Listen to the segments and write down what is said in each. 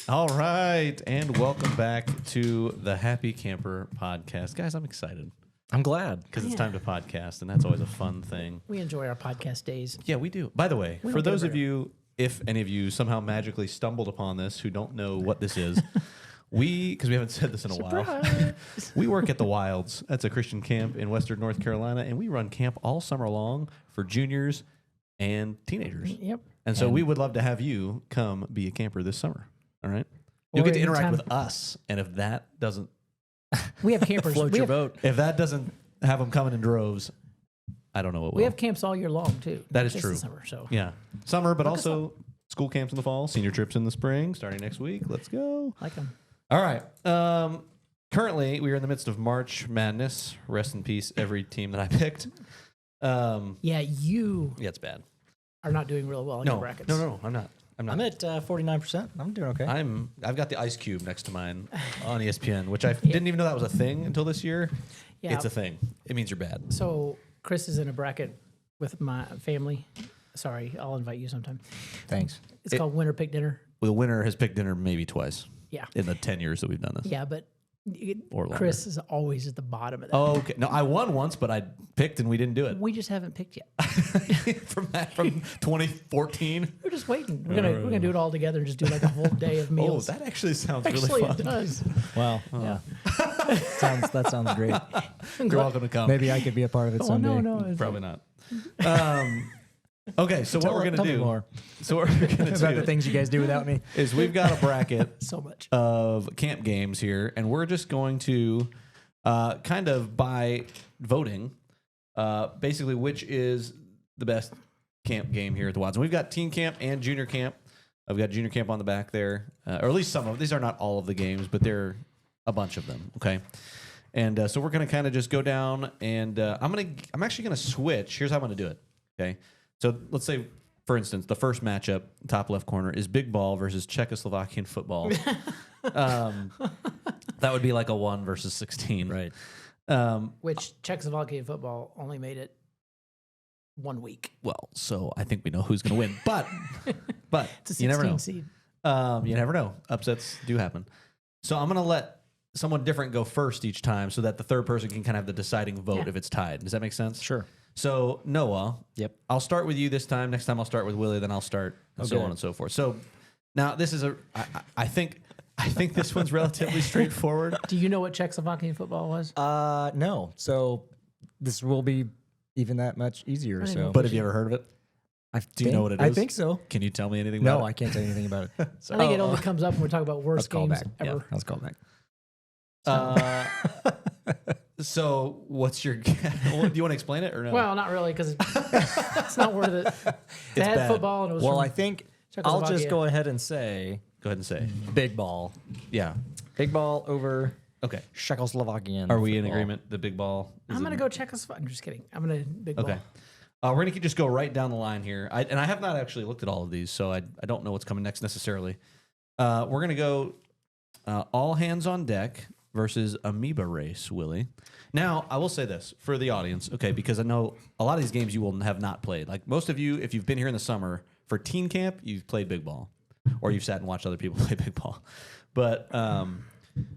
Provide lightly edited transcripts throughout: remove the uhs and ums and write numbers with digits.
All right, and welcome back to the Happy Camper Podcast. Guys, I'm excited I'm glad. because it's time to podcast, and that's always a fun thing. We enjoy our podcast days. Yeah, we do. By the way, We for don't get those a of break. you, if any of you somehow magically stumbled upon this who don't know what this is, because we haven't said this in a while, Surprise. we work at the Wilds. That's a Christian camp in Western North Carolina, and we run camp all summer long for juniors and teenagers. Yep. And so we would love to have you come be a camper this summer. All right? You'll Or get to interact anytime- with us, and if that doesn't We have campers. Float we your have, boat. have them coming in droves, I don't know what will. we have camps all year long too. That is Just true. the summer, so Yeah, summer, but Look us also school camps in the fall, senior trips in the spring, starting next week. Let's go. like them. All right. Currently, we are in the midst of March Madness. Rest in peace, every team that I picked. Yeah, Yeah, you it's bad. are not doing real well in your No, brackets. no, I'm not. I'm I'm at 49%. I'm doing okay. I've got the ice cube next to mine on ESPN, which I didn't even know that was a thing until this year. Yeah. It's a thing. It means you're bad. So Chris is in a bracket with my family. Sorry, I'll invite you sometime. Thanks. It's called Winter Pick Dinner. The winner has picked dinner maybe twice Yeah. in the 10 years that we've done this. Yeah, but Or longer. Chris is always at the bottom of that. Oh, okay. No, I won once, but I picked and we didn't do it. We just haven't picked yet. from 2014. We're just waiting. We're gonna do it all together and just do like a whole day of Oh, meals. that actually sounds Actually, really it fun. does. Wow. Yeah. that sounds great. You're welcome to come. Maybe I could be a part of it Oh someday. no, it's Probably not. Okay, so what we're gonna Tell me do? more So what we're gonna about the do things you guys do without me. is we've got a bracket so much. of camp games here, and we're just going to kind of by voting, basically which is the best camp game here at the Wilds. And we've got teen camp and junior camp. I've got junior camp on the back there, or at least some of. These are not all of the games, but they're a bunch of them. Okay. And so we're gonna kind of just go down, and I'm actually gonna switch. Here's how I'm gonna do it. Okay. So let's say, for instance, the first matchup, top left corner, is big ball versus Czechoslovakian football. That would be like a 1 versus 16. Right. Which Czechoslovakian football only made it 1 week. Well, so I think we know who's going to win, but It's a you never 16 know. seed. You never know. Upsets do happen. So I'm going to let someone different go first each time, so that the third person can kind of have the deciding vote Yeah. if it's tied. Does that make sense? Sure. So Noah, Yep. I'll start with you this time. Next time I'll start with Willie. Then I'll start, and so Okay. on and so forth. So now this is I think this one's relatively straightforward. Do you know what Czechoslovakian football was? No. So this will be even that much easier. I So, didn't But have you ever heard of it? Do you know what it I is? think so. Can you tell me anything about No, it? I can't tell you anything about it. I think it only comes up when we talk about worst Let's call games back. ever. Let's call back. So what's your? Do you want to explain it or no? Well, not really, because it's not worth it. They had bad. football, and it was Well, from I think I'll just Czechoslovakia. go ahead and say go ahead and say. big ball. Yeah. Big ball over Okay. Czechoslovakian. Are we in football. agreement? The big ball. I'm going to go Czechoslovakia. I'm just kidding. I'm going to big Okay. ball. We're gonna just go right down the line here. I have not actually looked at all of these, so I don't know what's coming next necessarily. We're gonna go all hands on deck versus amoeba race, Willie. Now I will say this for the audience, okay, because I know a lot of these games you will have not played. Like most of you, if you've been here in the summer for teen camp, you've played big ball, or you've sat and watched other people play big ball. But a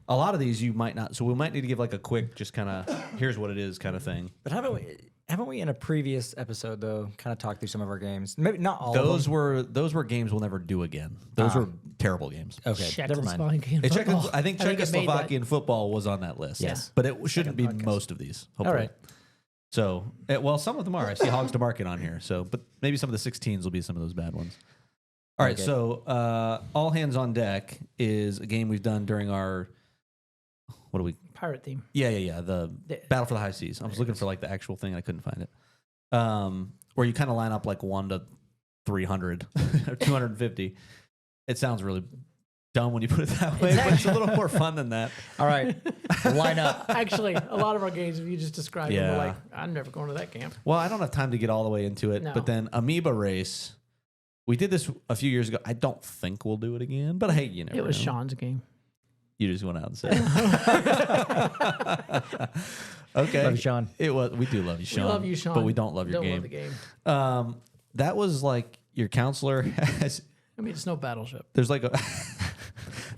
lot of these you might not. So we might need to give like a quick, just kind of here's what it is kind of thing. But haven't we in a previous episode though kind of talked through some of our games? Maybe not all Those of were games we'll never do again. Those were terrible games. them. Okay, never mind. Czechoslovakian Hey, football. I think it made that. Czechoslovakian football was on that list. Yes. But it shouldn't be podcast. most of these. Hopefully. All right. So, well, some of them are. I see Hogs to Market on here. So, but maybe some of the 16s will be some of those bad ones. All right. Okay. So, all hands on deck is a game we've done during our. What do we? Pirate theme. Yeah. The Battle for the High Seas. I was looking for like the actual thing. I couldn't find it. Where you kind of line up like 1 to 300 or 250. It sounds really dumb when you put it that way, but it's a little more fun than that. All right, line up. Actually, a lot of our games, if you just describe them, Yeah. we're like, I'm never going to that camp. Well, I don't have time to get all the way into it, No. but then amoeba race. We did this a few years ago. I don't think we'll do it again, but hey, you never It was know. Sean's game. You just went out and said it. Okay. Love you, Sean. It was. We do love you, Sean. We love you, Sean. But we don't love your Don't game. love the game. That was like your counselor has I mean, it's no battleship. There's like a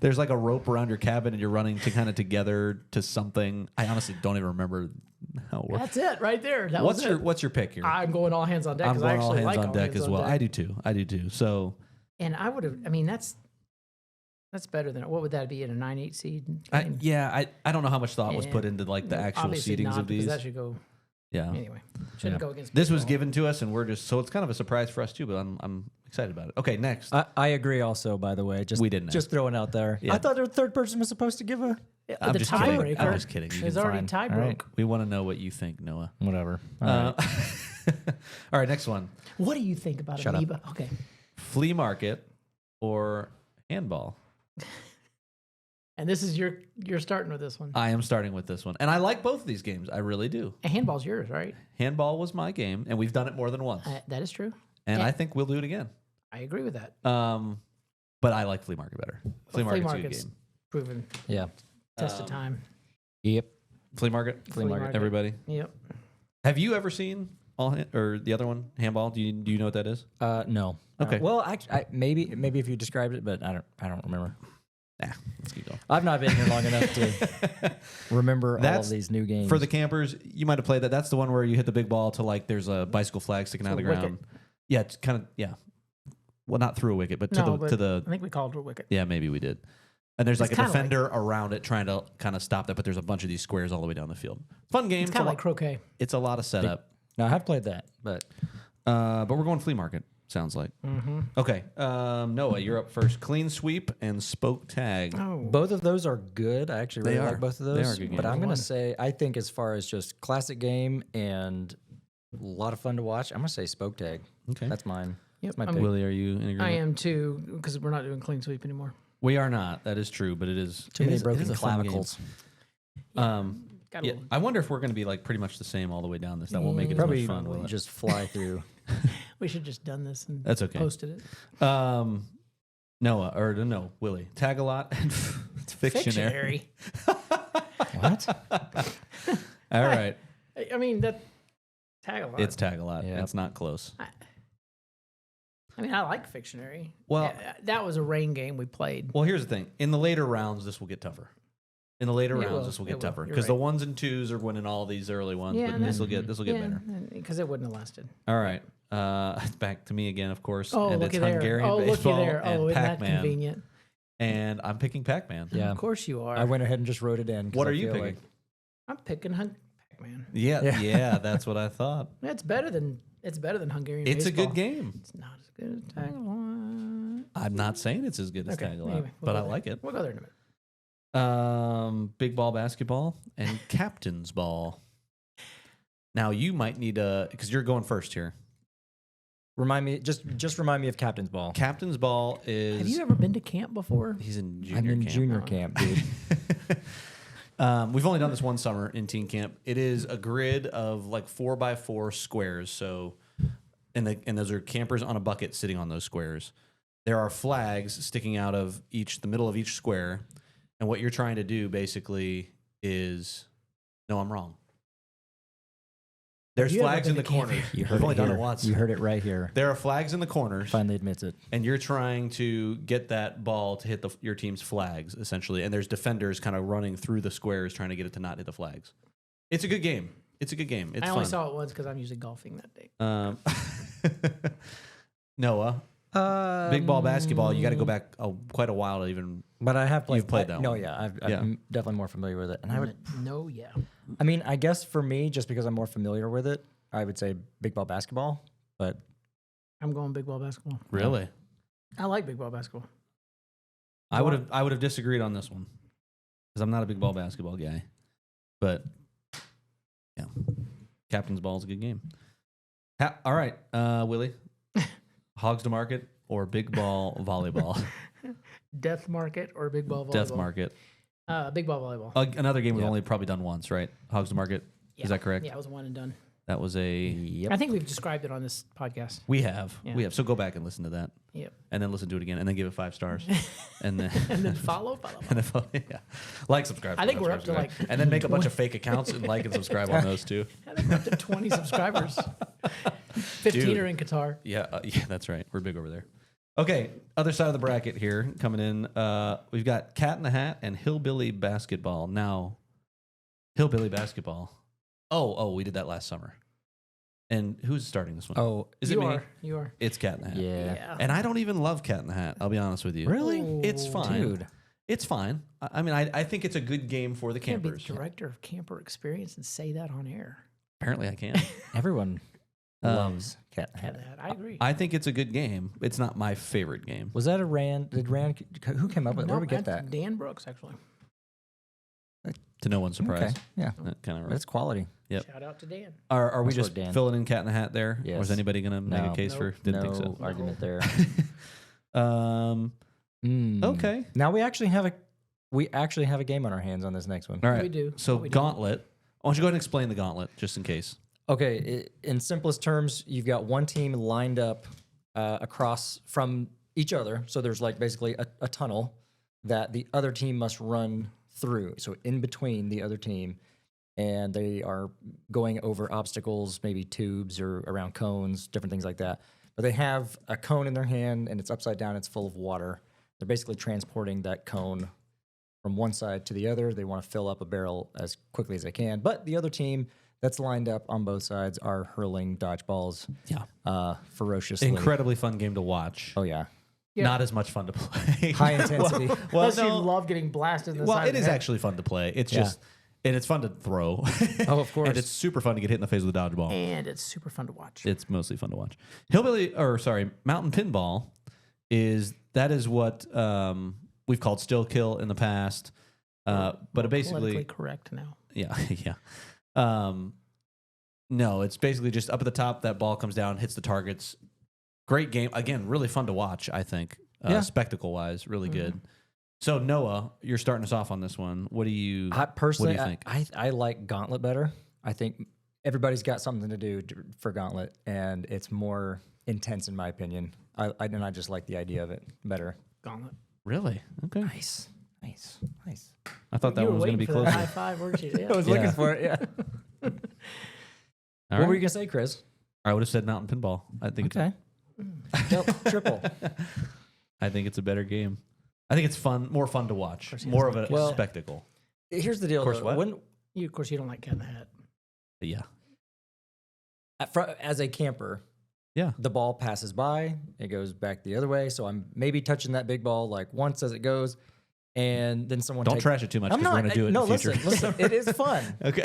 there's like a rope around your cabin, and you're running to kind of together to something. I honestly don't even remember how it works. That's it right there. That was it. What's your pick here? I'm going all hands on deck I'm because I going all actually hands like on deck as well. deck. I do too. So And I would have. I mean, that's better than what would that be in a 9-8 seed? I don't know how much thought was Yeah. put into like the actual Obviously seedings not, of these. because that should go Yeah. anyway. Shouldn't go against. This was baseball. given to us, and we're just so it's kind of a surprise for us too. But I'm excited about it. Okay, next. I agree. Also, by the way, just We didn't just throwing out there. Yeah. I thought the third person was supposed to give a I'm the just kidding. tiebreaker. I'm just kidding. You It's can- already fine. tie All broke. right. we want to know what you think, Noah. whatever. All right, next one. What do you think about Shut up. Amoeba? Okay. Flea market or handball? And this is you're starting with this one. I am starting with this one, and I like both of these games. I really do. And handball's yours, right? Handball was my game, and we've done it more than once, That is true. and yeah. I think we'll do it again. I agree with that. But I like flea market better. Flea Flea market's a good market's game. proven Yeah. test of time. Yep. Flea market. Flea market. Everybody. Yep. Have you ever seen or the other one, handball? Do you know what that is? No. Okay. Well, maybe if you described it, but I don't remember. Nah, let's keep going. I've not been here long enough to remember all That's of these new games. For the campers, you might have played that. That's the one where you hit the big ball to like there's a bicycle flag sticking out of the wicket. ground. Yeah, it's kind of Well, not through a wicket, but No, to the I think we called it a wicket. yeah, maybe we did. And there's like It's a kinda like- defender around it trying to kind of stop that, but there's a bunch of these squares all the way down the field. Fun game. It's kind of like croquet. It's a lot of setup. no, I have played that, but But we're going flea market. Sounds like. Mm-hmm. Okay, Noah, you're up first. Clean sweep and spoke tag. Oh, both of those are good. I actually They really are. like both of They those. are good But I'm games. gonna say I think as far as just classic game and a lot of fun to watch, I'm gonna say spoke tag. Okay. That's mine. Yep, my I'm- pick. Willie, are you in agreement? I am too, because we're not doing clean sweep anymore. We are not. That is true, but it is Too it many is- it broken is a fun game. clavicles. Got a Yeah, little- I wonder if we're going to be like pretty much the same all the way down this. That won't make it as Probably much fun. Will it? just fly through. we should just done this and That's okay. posted it. Noah or no Willie. Tag a lot. It's Fictionary. What? All right, I mean that tag a lot. it's tag a lot. Yeah. It's not close. I mean, I like Fictionary. Well- that was a rain game we played. Well, here's the thing. In the later rounds, this will get tougher. In the later Yeah, it rounds, will. this will It get will. tougher You're because the right. ones and twos are winning all these early ones. Yeah, but and this will then- get better. because it wouldn't have lasted. All right, back to me again, of course. Oh, and looky it's there! Hungarian Oh, looky baseball there! and Oh, isn't that Pac-Man, convenient? and I'm picking Pac-Man. Yeah. Of course you are. I went ahead and just wrote it in. 'cause What I are you feel picking? like- I'm picking Pac-Man. Yeah, Yeah. that's what I thought. It's better than Hungarian. It's a baseball. good game. It's not as good as tag a lot. I'm not saying it's as good as Okay, Tag a lot, anyway, we'll but go I there. like it. We'll go there in a minute. Big ball basketball and captain's ball. Now you might need because you're going first here. Remind me, just remind me of Captain's Ball. Captain's ball is. Have you ever been to camp before? He's in junior I'm in camp. junior camp, dude. We've only done this one summer in teen camp. It is a grid of like 4x4 squares. So, and those are campers on a bucket sitting on those squares. There are flags sticking out of the middle of each square, and what you're trying to do basically is, no, I'm wrong. There's You ever flags in been the to camp? corners. You I've heard only it done here. it once. You heard it right here. There are flags in the corners. Finally admits it. And you're trying to get that ball to hit your team's flags, essentially. And there's defenders kind of running through the squares trying to get it to not hit the flags. It's a good game. It's I only saw it once because I'm usually golfing that day. Noah, big ball basketball. You got to go back quite a while to even. But I have played. You've played that No, one. yeah, Yeah. I'm definitely more familiar with it. And I would, No, yeah. I mean, I guess for me, just because I'm more familiar with it, I would say big ball basketball. But I'm going big ball basketball. Really? I like big ball basketball. I would have disagreed on this one because I'm not a big ball basketball guy. But yeah, captain's ball is a good game. All right, Willie, Hogs to Market or big ball volleyball? Death Market or big ball volleyball? Death Market. Big ball volleyball. Another game we've Yeah. only probably done once, right? Hogs to Market. Yeah. Is that correct? Yeah, it was one and done. That was a. yep. I think we've described it on this podcast. We have. Yeah. We have. So go back and listen to that. Yep. And then listen to it again and then give it 5 stars. and then. And then follow. and then yeah. Like, subscribe. I think we're up to, like, And then make a bunch of fake accounts and like and subscribe on those too. I think we're up to 20 subscribers. 15 Dude. are in Qatar. Yeah, yeah, that's right. We're big over there. Okay, other side of the bracket here coming in. We've got Cat in the Hat and Hillbilly Basketball. Now, Hillbilly Basketball. Oh, we did that last summer. And who's starting this one? Oh, Is it me? You are. It's Cat in the Hat. yeah. And I don't even love Cat in the Hat. I'll be honest with you. Really? It's fine. Dude. It's fine. I mean, I think it's a good game for the You can't be campers. the director of camper experience and say that on air. Apparently, I can. Everyone loves Cat in the Had Hat. that. I agree. I think it's a good game. It's not my favorite game. Was that a Rand? Did Rand? Who came up with? Where did we get that's that? Dan Brooks, actually. To no one's surprise. Okay, yeah, That kind of that's quality. Yep. Shout out to Dan. Are we Nice just work, Dan. filling in Cat in the Hat there? Or Yes. is anybody going to make No. a case for? Nope. Didn't no think so. argument there. Um, okay. Now we actually have a game on our hands on this next one. All right. We do. So We do. Gauntlet. Why don't you go ahead and explain the Gauntlet just in case? Okay, in simplest terms, you've got one team lined up across from each other. So there's like basically a tunnel that the other team must run through. So in between the other team, and they are going over obstacles, maybe tubes or around cones, different things like that. But they have a cone in their hand, and it's upside down. It's full of water. They're basically transporting that cone from one side to the other. They want to fill up a barrel as quickly as they can. But the other team that's lined up on both sides are hurling dodgeballs ferociously. Incredibly fun game to watch. Oh, yeah. Yeah. Not as much fun to play. High intensity. Well, Unless you no. love getting blasted in the Well, side it of the is head. actually fun to play. It's Yeah. just, and it's fun to throw. Oh, of course. And it's super fun to get hit in the face with a dodgeball. And it's super fun to watch. It's mostly fun to watch. Mountain Pinball that is what we've called Still Kill in the past. But it basically, Politically correct now. yeah, yeah. No, it's basically just up at the top. That ball comes down, hits the targets. Great game. Again, really fun to watch, I think. Yeah. Spectacle wise, really good. So Noah, you're starting us off on this one. What do you? I personally, what do you think? I like Gauntlet better. I think everybody's got something to do for Gauntlet, and it's more intense in my opinion. I just like the idea of it better. Gauntlet. Really? Okay. Nice. I thought that You one were was going to waiting be for that closer. high five, weren't you? Yeah. I was Yeah. looking for it. Yeah. All What were right. you gonna say, Chris? I would have said Mountain Pinball. I think Okay. Triple. I think it's a better game. I think it's fun, more fun to watch, course he more of doesn't a like it. spectacle. Here's the deal. Of course, though. what? When Of course, you don't like Cat in the Hat. Yeah, as a camper, yeah. the ball passes by, it goes back the other way. So I'm maybe touching that big ball like once as it goes, and then someone Don't takes, trash it too much I'm because we're not. going to do it No, in the future. listen. It is fun. Okay.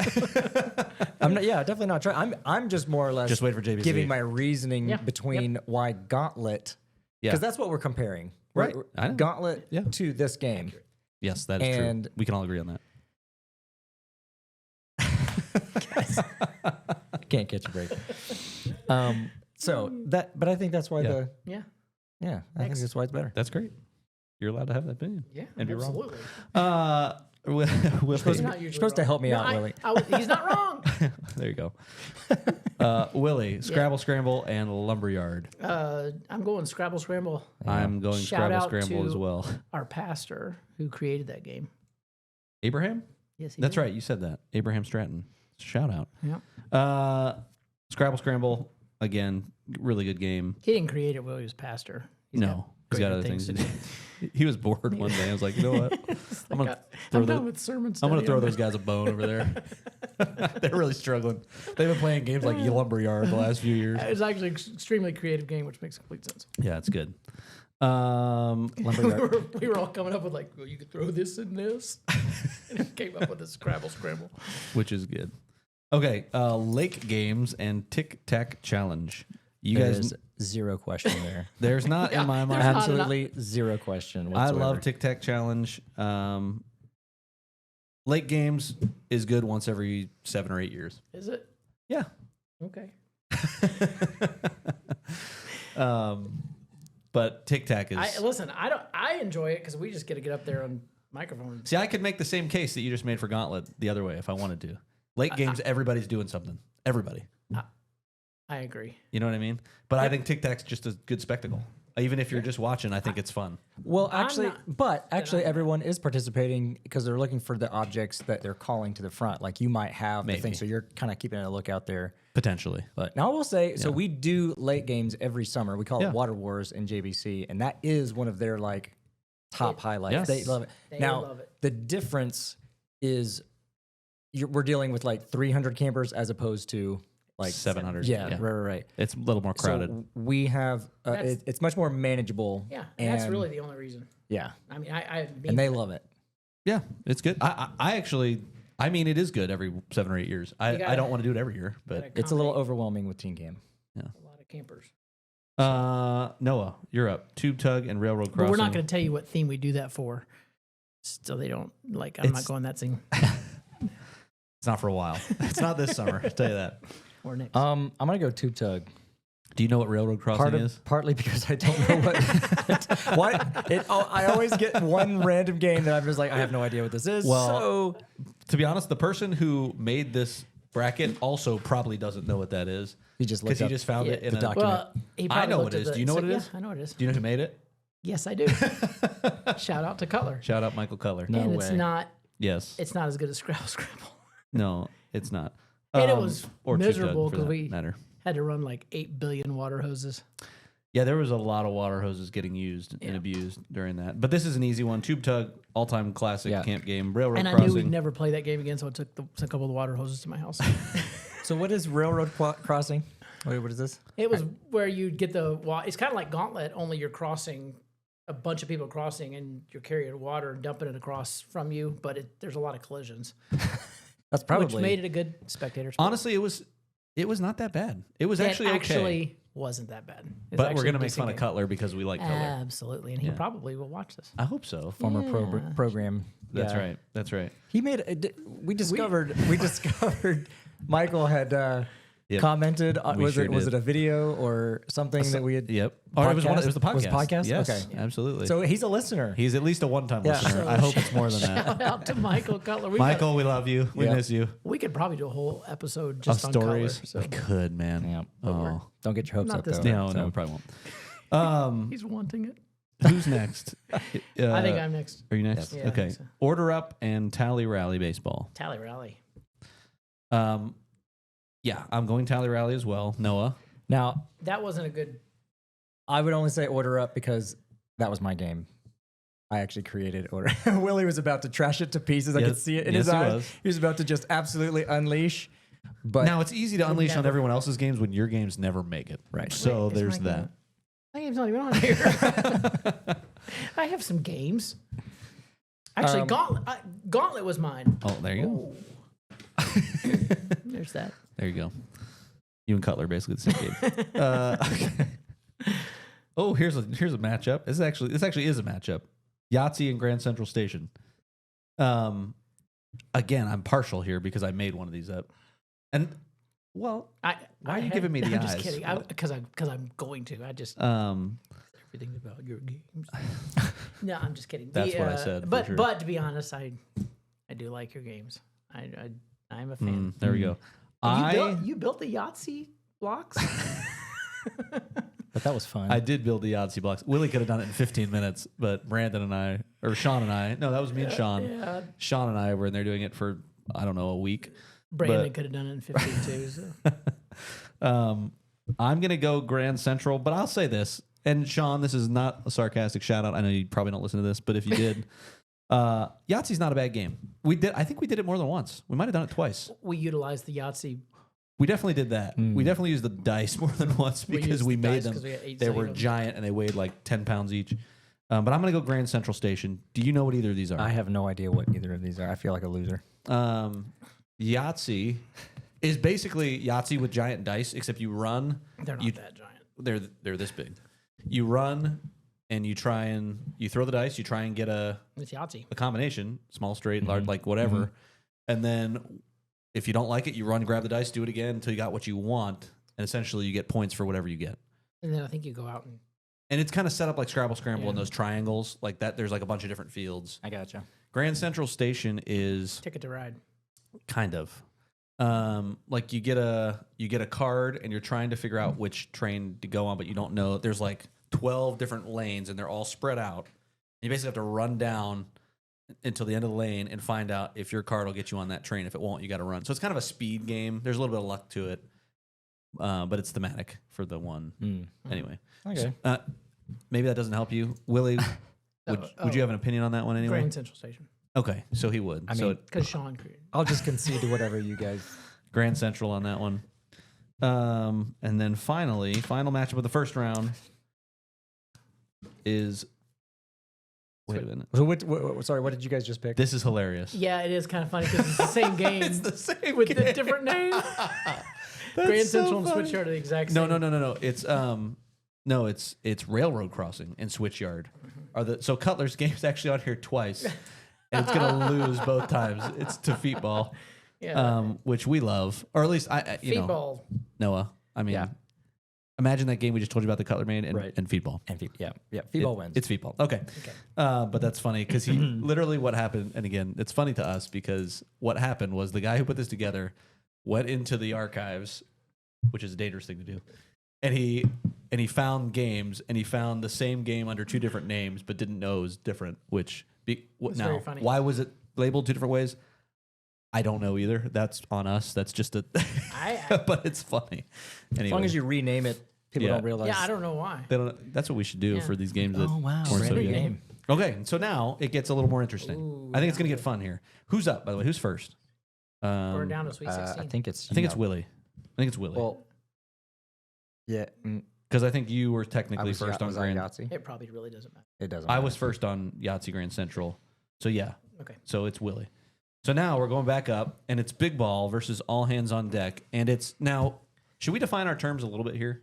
I'm not. Yeah, definitely not trying. I'm just more or less Just wait for JBC. giving my reasoning Yeah, between why Gauntlet, Yeah. because that's what we're comparing. Right. We're- I know. Gauntlet Yeah. to this game. Yes, that is And- true. We can all agree on that. Can't catch a break. But I think that's why Yeah. Yeah. I think that's why it's better. That's great. You're allowed to have that opinion. Yeah. And be wrong. absolutely. Willie, He's not usually You're supposed to wrong. help me No, out, Willie. he's not wrong. there you go. Willie, Scrabble Scramble and Lumberyard. I'm going Scrabble Scramble. I'm going Shout Scrabble out Scramble to- as well. Our pastor who created that game. Abraham? Yes, he That's did. right. You said that. Abraham Stratton. Shout out. Yeah. Scrabble Scramble, again, really good game. He didn't create it while he was pastor. He's No, he's got greater other things to to do. He was bored one day. I was like, you know what? I'm gonna throw I'm the- done with sermon I'm study. going to throw those guys a bone over there. They're really struggling. They've been playing games like Lumberyard the last few years. It's actually an extremely creative game, which makes complete sense. Yeah, it's good. we, Lumberyard. we were all coming up with like, well, you could throw this and this, and it came up with a Scrabble Scramble. Which is good. Okay, Lake Games and Tic Tac Challenge. You guys, There's zero question there. there's not in my mind. there's not Absolutely zero question I whatsoever. love Tic Tac Challenge. Lake Games is good once every 7 or 8 years. Is it? Yeah. Okay. But Tic Tac is. I enjoy it because we just get to get up there on microphone. See, I could make the same case that you just made for Gauntlet the other way if I wanted to. Lake Games, everybody's doing something. Everybody. I agree. You know what I mean? But I think Tic Tac's just a good spectacle. Even if you're just watching, I think it's fun. Well, I'm actually, not- everyone is participating because they're looking for the objects that they're calling to the front. Like you might have the Maybe. thing, so you're kind of keeping a lookout there. Potentially. But now I will say, so Yeah. we do late games every summer. We call Yeah. it Water Wars in JBC, and that is one of their like top highlights. Yes. They love it. They now love it. the difference is we're dealing with like 300 campers as opposed to like 700. Yeah, right. It's a little more crowded. So we have That's- it's much more manageable. Yeah, and that's really the only reason. yeah, I mean, I mean, and they love it. Yeah, it's good. I actually, I mean, it is good every 7 or 8 years. I gotta- don't want to do it every year, but It's a little overwhelming with Team Cam. a lot of campers. Noah, you're up. Tube tug and railroad crossing. But we're not going to tell you what theme we do that for, so they don't like. I'm not It's- going that scene. It's not for a while. It's not this summer. I'll tell you that. Or next. I'm gonna go tube tug. Do you know what railroad crossing is? Partly because I don't know what. I always get one random game that I'm just like, I have no idea what this is. Well, so To be honest, the person who made this bracket also probably doesn't know what that is he just because looked he up just found it in the a document. Well, he I probably know looked what it at is. the- Do you know what it yeah, is? I know what it is. Do you know who made it? Yes, I do. Shout out to Cutler. Shout out Michael Culler. No and it's way. not. Yes. It's not as good as Scrabble. No, it's not. And it was or Tube Tug, miserable for 'cause that we- matter. Had to run like 8 billion water hoses. Yeah, there was a lot of water hoses getting used and abused during that. But this is an easy one. Tube tug, all-time classic Yeah. camp game. Railroad And I crossing. knew we'd never play that game again, so I took a couple of the water hoses to my house. So what is railroad crossing? Wait, what is this? It was where you'd get the it's kind of like Gauntlet, only you're crossing a bunch of people crossing, and you're carrying water and dumping it across from you. But there's a lot of collisions, That's probably which made it a good spectator sport. Honestly, it was not that bad. It was It actually okay. actually wasn't that bad. It was But we're actually going to a make decent fun of game. Cutler because we like Cutler. Absolutely, and he probably will watch this. I hope so. former Yeah. program. That's guy. right. That's right. He made. We discovered. Michael had Yep. commented. We Was sure it did. a video or something that we had? Yep. Oh, it was Podcast? it was the podcast. Was it podcast? Yes, Okay. absolutely. So he's a listener. He's at least a one-time Yeah. listener. So I hope it's more than that. Shout out to Michael Cutler. Michael, we love you. We Yeah. miss you. We could probably do a whole episode Of just on stories. Cutler. So We could, man. Yeah. Oh. Don't get your hopes Not up this though. time. No, So- no, we probably won't. he's wanting it. Who's next? I think I'm next. Are you next? Yeah, I okay. think so. Order up and tally rally baseball. Tally Rally. Yeah, I'm going tally rally as well. Noah. Now That wasn't a good. I would only say order up because that was my game. I actually created order. Willie was about to trash it to pieces. I Yes. could see it in Yes, his he eyes. was. He was about to just absolutely unleash. But Now it's easy to unleash on never- everyone else's games when your games never make it. Right. So Wait, is there's my that. game- My game's not even on here. I have some games. Actually, Gauntlet was mine. Oh, there you go. There's that. There you go. You and Cutler basically the same game. Okay. Oh, here's a matchup. This actually is a matchup. Yahtzee and Grand Central Station. Again, I'm partial here because I made one of these up. And well, Why are you giving me the I'm eyes? just kidding. Because I'm going to. I just everything's about your games. No, I'm just kidding. That's what I said, for But sure. but to be honest, I do like your games. I'm a fan. there we go. You built the Yahtzee blocks. But that was fun. I did build the Yahtzee blocks. Willie could have done it in 15 minutes, but Brandon and I, or Sean and I, no, that was me and Sean. Yeah. Sean and I were in there doing it for, I don't know, a week. Brandon But- could have done it in 15 too. So. I'm going to go Grand Central, but I'll say this. And Sean, this is not a sarcastic shout out. I know you probably don't listen to this, but if you did, Yahtzee's not a bad game. I think we did it more than once. We might have done it twice. We utilized the Yahtzee. We definitely did that. We definitely used the dice more than once We because used we the made dice them. 'cause we had 8 They were of them. giant and they weighed like 10 pounds each. But I'm going to go Grand Central Station. Do you know what either of these are? I have no idea what either of these are. I feel like a loser. Yahtzee is basically Yahtzee with giant dice, except you run. They're not that giant. They're this big. You run and you throw the dice. You try and get a It's Yahtzee. combination, small, straight, large, like whatever. And then if you don't like it, you run, grab the dice, do it again until you got what you want. And essentially you get points for whatever you get. And then I think you go out and And it's kind of set up like Scrabble Scramble in Yeah. those triangles like that. There's like a bunch of different fields. I gotcha. Grand Central Station is Ticket to Ride. kind of like you get a card and you're trying to figure out which train to go on, but you don't know. There's like 12 different lanes and they're all spread out. You basically have to run down until the end of the lane and find out if your card will get you on that train. If it won't, you got to run. So it's kind of a speed game. There's a little bit of luck to it. but it's thematic for the one. Anyway, Okay. maybe that doesn't help you, Willie. Would you have an opinion on that one anyway? Grand Central Station. Okay, so he would. I so mean, Because Sean created. I'll just concede to whatever you guys. Grand Central on that one. And then final matchup of the first round is. Wait a minute. So sorry, what did you guys just pick? This is hilarious. Yeah, it is kind of funny because it's the same game. It's the same with game. a different name. Grand Central and Switchyard are the exact same. No. It's Railroad Crossing and Switchyard. So Cutler's game's actually on here twice, and it's gonna lose both times. It's to Feetball, which we love, or at least Feetball. Noah. I mean, Yeah. imagine that game we just told you about, the Cutler made, and, Right. and Feetball. And Feetball wins. It's Feetball. Okay. But that's funny because he literally what happened, and again, it's funny to us because what happened was the guy who put this together went into the archives, which is a dangerous thing to do, and he found games, and he found the same game under two different names, but didn't know it was different. Now, very funny. why was it labeled two different ways? I don't know either. That's on us. That's just a. But it's funny. Anyway, As long as you rename it, people don't realize. Yeah, I don't know why. they don't. That's what we should do for these games. That Oh wow, weren't so brand new good. game. Okay, so now it gets a little more interesting. Ooh, I think it's going to get fun here. Who's up, by the way? Who's first? We're down to Sweet 16. I think it's. it's Willie. I think it's Willie. Well, yeah. Because I think you were I technically was first on was Grand. Yahtzee. It probably really doesn't matter. It doesn't. I matter. was first on Yahtzee Grand Central. So yeah. Okay. So it's Willie. So now we're going back up, and it's Big Ball versus All Hands on Deck. And it's now, should we define our terms a little bit here?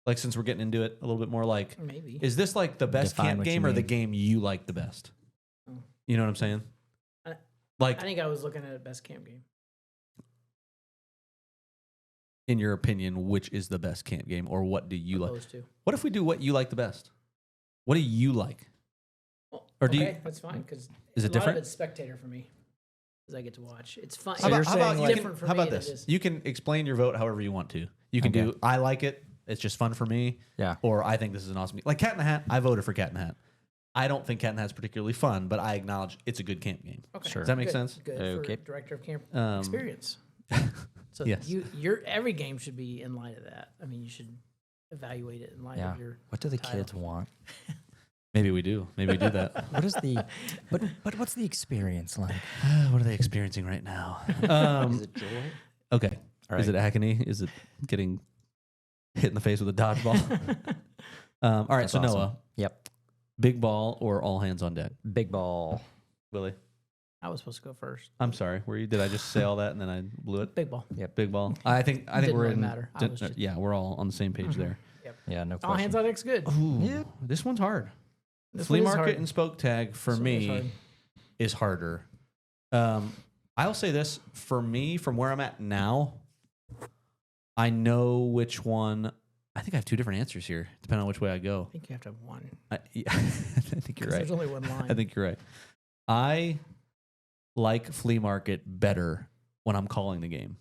Like, since we're getting into it a little bit more, like, Maybe. is this like the best Define camp what you game or the mean. game you like the best? Oh. You know what I'm saying? I- Like, I think I was looking at a best camp game. in your opinion, which is the best camp game, or what do you like? Those two. What if we do what you like the best? What do you like? Well, Or do okay, you- that's fine because Is it a lot different? of it's spectator for me because I get to watch. It's fun. So you're it's saying, like- different for how me about than it this? is. You can explain your vote however you want to. You can Okay. do I like it. It's just fun for me. Yeah. Or I think this is an awesome game. Like Cat in the Hat. I voted for Cat in the Hat. I don't think Cat in the Hat's particularly fun, but I acknowledge it's a good camp game. Okay. Sure. Does that make Good, sense? Good Okay. for director of camp Um, experience. So Yes. your every game should be in light of that. I mean, you should evaluate it in light Yeah. of your. What do the title. kids want? Maybe we do. Maybe we do that. What is the? But what's the experience like? What are they experiencing right now? Is it joy? Okay. All Is right. it agony? Is it getting hit in the face with a dodgeball? All right. That's so awesome. Noah, Yep. Big Ball or All Hands on Deck? Big ball. Willie, I was supposed to go first. I'm sorry. Were you? Did I just say all that and then I blew it? Big ball. Big Ball. I think Didn't we're really in. matter. I was just- Yeah, we're all on the same page there. Yeah. No question. All hands on deck's good. Ooh, Yeah. this one's hard. This Flea one is market hard. and spoke tag for This one is me hard. is harder. I'll say this for me, from where I'm at now, I know which one. I think I have two different answers here, depending on which way I go. I think you have to have one. Yeah, I think you're 'Cause right. There's only one line. I think you're right. I like flea market better when I'm calling the game.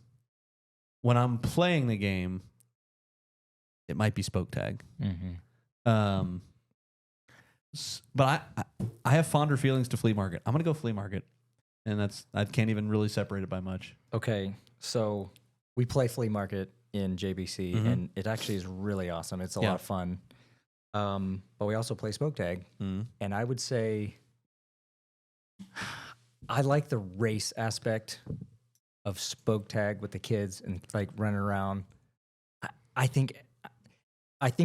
When I'm playing the game, it might be spoke tag. Mm-hmm. But I have fonder feelings to flea market. I'm gonna go flea market, and I can't even really separate it by much. Okay, so we play flea market in JBC, Mhm. and it actually is really awesome. It's a Yeah. lot of fun. But we also play spoke tag, Mm. and I would say I like the race aspect of spoke tag with the kids and like running around. I think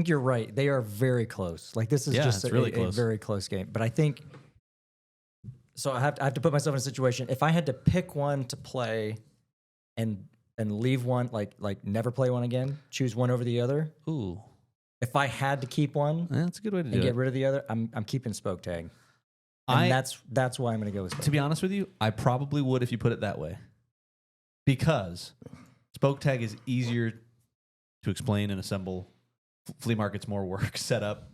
you're right. They are very close. Like this is Yeah, just it's really a close. very close game. But I think so. I have to put myself in a situation. If I had to pick one to play, and leave one, like never play one again, choose one over the other. Ooh, If I had to keep one that's a good way to do and get it. rid of the other, I'm keeping spoke tag. And that's why I'm going to go with spoke. To be honest with you, I probably would if you put it that way, because spoke tag is easier to explain and assemble. Flea market's more work set up.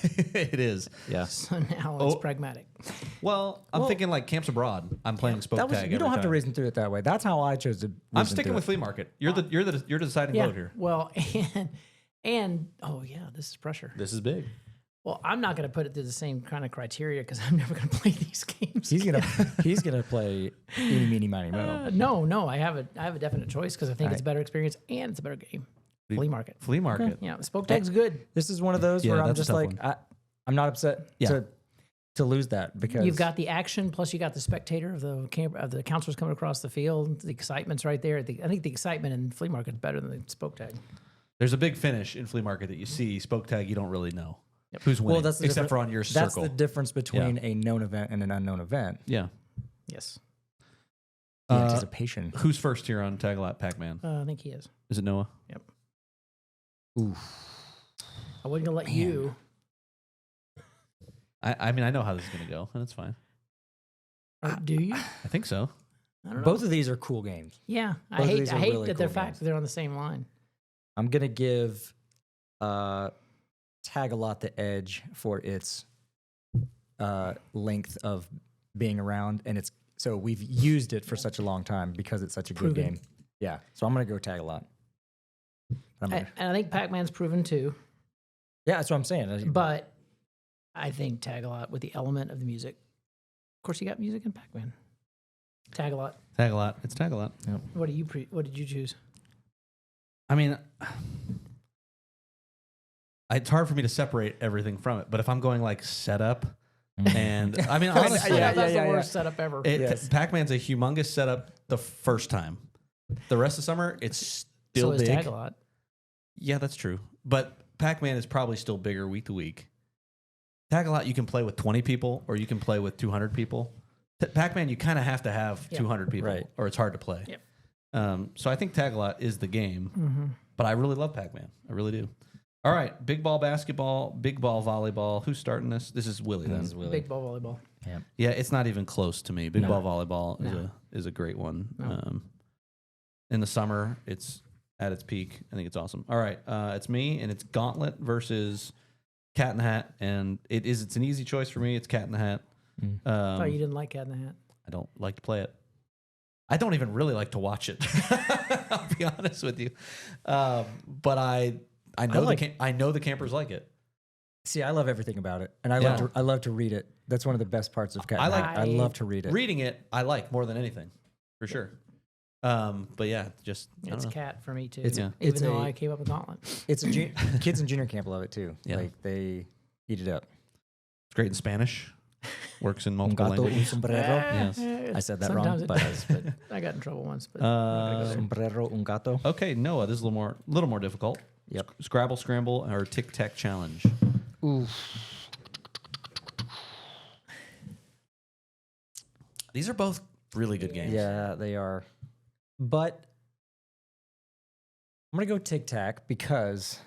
It is. Yeah. So now it's pragmatic. Well, I'm thinking like camps abroad. I'm playing spoke tag. You don't every have to time. reason through it that way. That's how I chose to. I'm reason sticking through with it. flea market. You're the deciding Yeah. vote here. Well, and oh yeah, this is pressure. This is big. Well, I'm not going to put it through the same kind of criteria because I'm never going to play these games. He's gonna play eeny meeny miny mo. No. I have a definite choice because I think it's a Alright. better experience and it's a better game. What Flea market. Flea market. Yeah, the spoke tag's good. This is one of those Yeah, where I'm that's a just tough like, one. I'm not upset to lose that because You've got the action, plus you got the spectator of the counselors coming across the field. The excitement's right there. I think the excitement in flea market is better than the spoke tag. There's a big finish in flea market that you see. Spoke tag, you don't really know who's winning, well, that's the except difference- for on your that's circle. the difference between a known event and an unknown event. Yeah. Yes, The anticipation. Who's first here on Tag a Lot Pac-Man? I think he is. Is it Noah? Yep. Ooh. I wasn't gonna let you. I mean, I know how this is going to go, and it's fine. Do you? I think so. I don't know. Both of these are cool games. Yeah, both I of hate these are really that they're cool fact games. that they're on the same line. I'm gonna give Tag a Lot the edge for its length of being around, and so we've used it for such a long time because it's such a good Proven. game. Yeah, so I'm gonna go Tag a Lot. And I think Pac-Man's proven too, Yeah, that's what I'm saying. but I think Tag a Lot with the element of the music. Of course, you got music in Pac-Man. Tag a Lot. Tag a Lot. It's Tag a Lot. What did you choose? I mean, it's hard for me to separate everything from it. But if I'm going like setup, and I mean, honestly, Yeah, that's yeah, the yeah. worst setup ever. Yes. Pac-Man's a humongous setup the first time. The rest of summer, it's still so is big. Tag a Lot. Yeah, that's true. But Pac-Man is probably still bigger week to week. Tag a Lot, you can play with 20 people or you can play with 200 people. Pac-Man, you kind of have to have 200 people Right. or it's hard to play. Yep. So I think Tag a Lot is the game, but I really love Pac-Man. I really do. All right, big ball basketball, big ball volleyball. Who's starting this? This is Willie then. Big ball volleyball. Yeah, it's not even close to me. Big ball volleyball is a great one. In the summer, it's at its peak. I think it's awesome. All right, it's me, and it's Gauntlet versus Cat in the Hat, and it's an easy choice for me. It's Cat in the Hat. I thought you didn't like Cat in the Hat. I don't like to play it. I don't even really like to watch it. I'll be honest with you, but I know I know the campers like it. See, I love everything about it, and I Yeah. love to read it. That's one of the best parts of Cat. I in the like- Hat. I love to read it. Reading it, I like more than anything, for sure. But yeah, just I don't It's know. Cat for me too. It's- Even it's though a- I came up with Gauntlet. It's kids in junior camp love it too. Yeah. Like they eat it up. It's great in Spanish. Works in multiple Un gato, un languages. sombrero. Yes. I said that Sometimes wrong, it but- does, but I got in trouble once. But I'm not gonna go there. Sombrero, un gato. Okay, Noah, this is a little more difficult. Yep. Scrabble, Scramble, or Tic Tac Challenge. Ooh. These are both really good games. Yeah, they are. But I'm gonna go Tic Tac because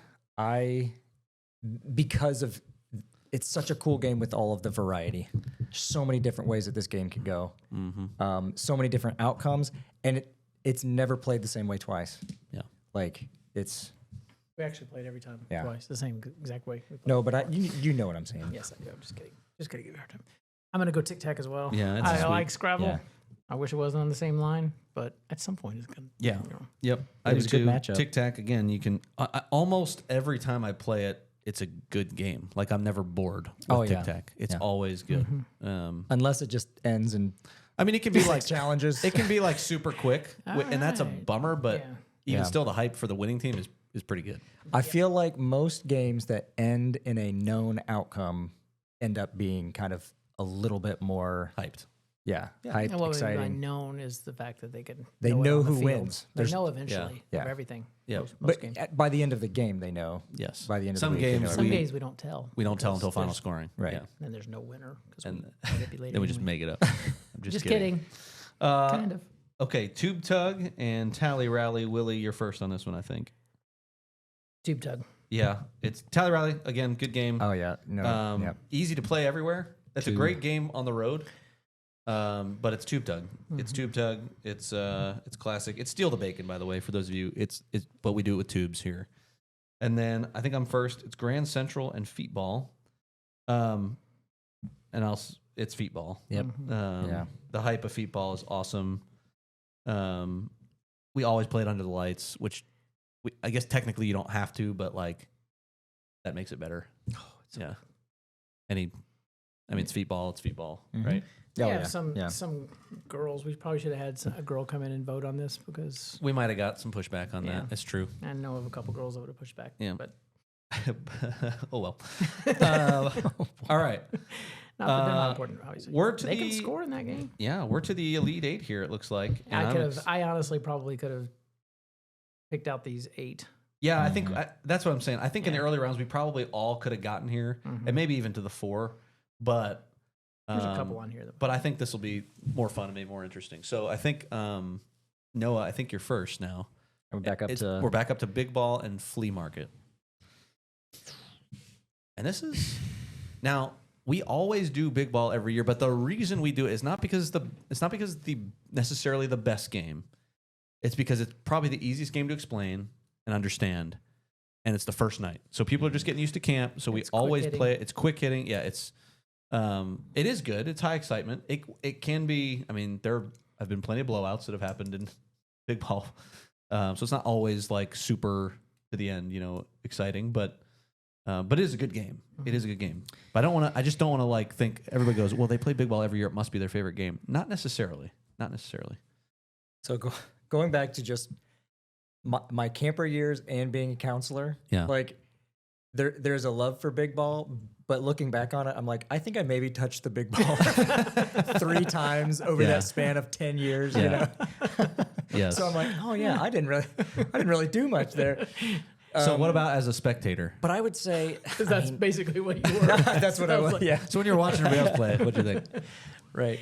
of it's such a cool game with all of the variety. So many different ways that this game could go. So many different outcomes, and it's never played the same way twice. Yeah. Like it's We actually played every time Yeah. twice, the same exact way. We played. no, but you know what I'm saying. Yes, I do. I'm just kidding. Just gonna give you a hard time. I'm gonna go Tic Tac as well. Yeah, it's I sweet. like Scrabble. Yeah. I wish it wasn't on the same line, but at some point it's gonna. Yeah. You know. Yep. I It do was a good too. matchup. Tic Tac, again, you can almost every time I play it, it's a good game. Like I'm never bored with Oh, Tic yeah. Tac. It's Yeah. always good. Mm-hmm. Unless it just ends in I mean, it can be like challenges. it can be like super quick, and that's a Alright. bummer. But Yeah. even Yeah. still, the hype for the winning team is pretty good. I feel like most games that end in a known outcome end up being kind of a little bit more, Hyped. hyped, And what would be exciting. known is the fact that they can. They it know on the who field. wins. They There's- know eventually Yeah. of everything. Yeah. Most But games. by the end of the game, they know. Yes. By the end of Some the week, they know games Some everything. games we don't tell. we don't tell because until final there's- scoring. Right. Yeah. Then there's no winner because And manipulated. then we just anyway. make it up. I'm Just kidding. Kind of. Okay, Tube Tug and Tally Rally. Willie, you're first on this one, I think. Tube tug. Yeah, it's Tally Rally again. Good game. Oh yeah, no, yeah. Easy to play everywhere. It's a great game on the road. But it's Tube Tug. It's Tube Tug. It's classic. It's Steal the Bacon, by the way, for those of you. It's but we do it with tubes here. And then I think I'm first. It's Grand Central and Feet Ball. It's Feet Ball. Yep. Yeah. The hype of Feet Ball is awesome. We always play it under the lights, which I guess technically you don't have to, but like that makes it better. Yeah. Any I mean, it's feet ball, Mm-hmm. right? Oh, Yeah, some yeah. some girls. We probably should have had a girl come in and vote on this because We might have got some pushback on Yeah. that. It's true. I know of a couple girls that would have pushed back. Yeah. But Oh well. All right. not that they're not important, obviously. We're to they the can score in that game. Yeah, we're to the Elite Eight here. It looks like. And I'm I honestly probably could have picked out these 8. Yeah, I think that's what I'm saying. I think in the Yeah. early rounds we probably all could have gotten here, Mhm. and maybe even to the 4. But There's a couple on here. But I think this will be more fun and maybe more interesting. So I think Noah, I think you're first now. We're back up to We're back up to Big Ball and Flea Market. And this is now we always do Big Ball every year, but the reason we do it is not because the necessarily the best game. It's because it's probably the easiest game to explain and understand, and it's the first night, so people are just getting used to camp. So we It's quick always hitting. play it. It's quick hitting. Yeah, it is good. It's high excitement. It can be. I mean, there have been plenty of blowouts that have happened in Big Ball, so it's not always like super to the end, exciting, but it is a good game. It is a good game. But I just don't want to like think everybody goes, well, they play Big Ball every year. It must be their favorite game. Not necessarily. Not necessarily. So going back to just my camper years and being a counselor, Yeah. like there's a love for Big Ball, but looking back on it, I'm like, I think I maybe touched the Big Ball 3 times over Yeah. that span of 10 years, Yeah. Yes. So I'm like, oh yeah, I didn't really do much there. So what about as a spectator? But I would say Because that's basically what you were. that's what I was. Yeah, So when you're watching everybody else play it, what do you think? right.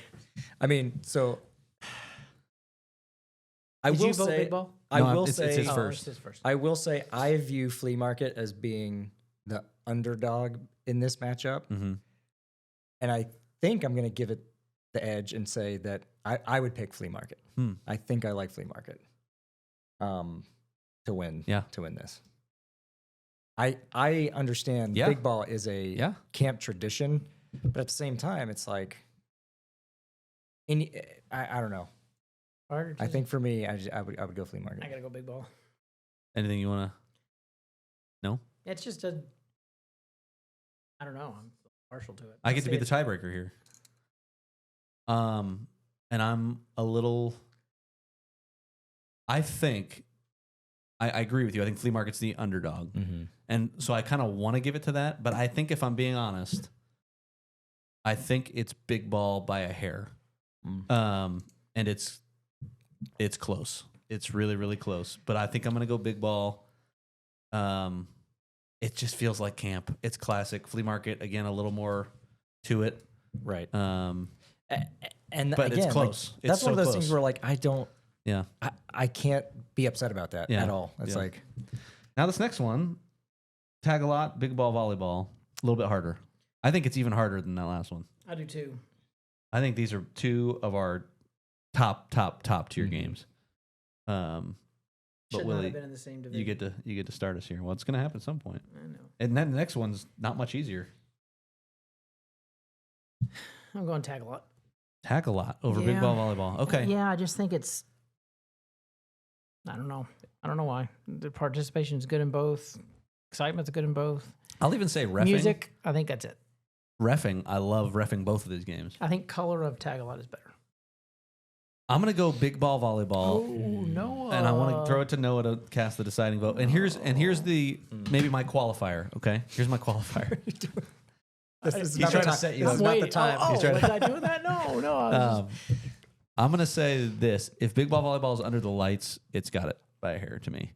I mean, so I Did will you vote say, Big Ball? I No, will it's say, his Oh, first. it's his first. I will say, I view Flea Market as being the underdog in this matchup, Mm-hmm. and I think I'm going to give it the edge and say that I would pick Flea Market. I think I like Flea Market to win. Yeah. To win this. I understand Yeah. Big Ball is a Yeah. camp tradition, but at the same time, it's like, I don't know. Harder I to- think for me, I would go Flea Market. I gotta go Big Ball. Anything you want to? No? It's just I don't know. I'm partial to it. I get to be the Say it's- tiebreaker here. And I'm a little. I think I agree with you. I think Flea Market's the underdog, Mm-hmm. and so I kind of want to give it to that. But I think if I'm being honest, I think it's Big Ball by a hair. And it's close. It's really, really close. But I think I'm gonna go Big Ball. It just feels like camp. It's classic. Flea Market, again, a little more to it. Right. Um, And But it's again, like, close. It's that's so one of those close. things where like yeah. I can't be upset about that Yeah. at all. It's Yeah. like Now this next one, Tag a Lot, Big Ball Volleyball, a little bit harder. I think it's even harder than that last one. I do too. I think these are 2 of our top tier Mhm. games. But Should not Willie, have been in the same division. you get to start us here. Well, it's going to happen at some point. I know. And then the next one's not much easier. I'm going Tag a Lot. Tag a Lot over Big Yeah. Ball Volleyball. Okay. Yeah, I just think it's. I don't know. I don't know why. The participation is good in both. Excitement's good in both. I'll even say reffing. Music, I think that's it. Reffing. I love reffing both of these games. I think color of Tag a Lot is better. I'm going to go Big Ball Volleyball. Oh no! And I want to throw it to Noah to cast the deciding vote. And here's the maybe my qualifier. Okay, here's my qualifier. this is He's not the trying to time. set you This up. is not the time. Oh, He's trying was to- I doing that? No. I was I'm gonna say this: if Big Ball Volleyball is under the lights, it's got it by a hair to me.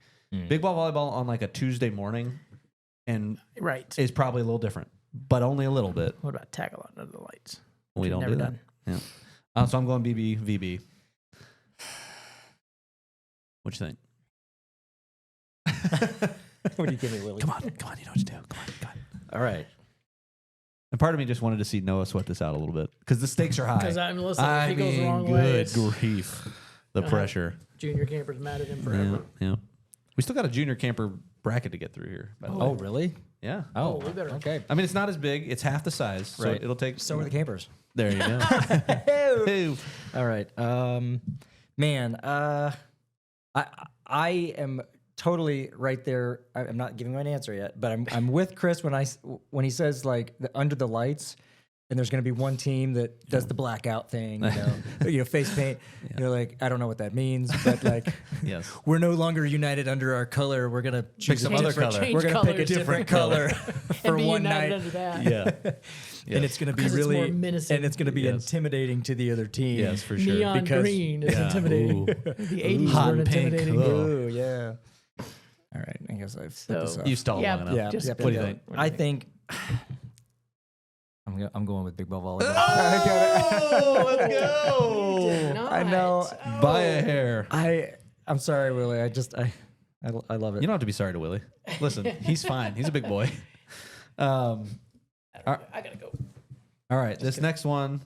Big Ball Volleyball on like a Tuesday morning, and just, right. is probably a little different, but only a little bit. What about Tag a Lot under the lights? We don't Never do that. done. Yeah. So I'm going BB VB. What you think? What do you give me, Willie? Come on, you know what to do. Come on. All right. And part of me just wanted to see Noah sweat this out a little bit because the stakes are high. Because I'm listening. If I he goes the mean, wrong way, good it's grief, the pressure. junior campers mad at him Yeah, forever. yeah. We still got a junior camper bracket to get through here. By the way. Oh, really? Yeah. Oh, we better- okay. I mean, it's not as big. It's half the size, so Right. it'll take. So are the campers. There you go. Hey. All right. Man, I am totally right there. I'm not giving my answer yet, but I'm with Chris when he says like under the lights. and there's going to be one team that does the blackout thing, face paint. You're like, I don't know what that means, but like, Yes. we're no longer united under our color. We're gonna choose some a other different- color. We're gonna pick a Change different color. color and for be one united night, under that. Yeah. and it's gonna be 'Cause it's really more menacing. and it's gonna be Yes. intimidating to the other team. Yes, for sure. Neon Because- green is yeah. intimidating. Ooh. The 80s Hot were and pink. intimidating. Ugh. Ooh, yeah. All right, I guess I've set this So- up. You stalled Yeah, long enough. yeah, Just yeah, what do you yeah. think? I think I'm going with big ball volleyball. Oh, let's Did go. not. I know. By a hair. I'm sorry, Willie. I love it. You don't have to be sorry to Willie. Listen, he's fine. He's a big boy. I gotta go. All right, this next one.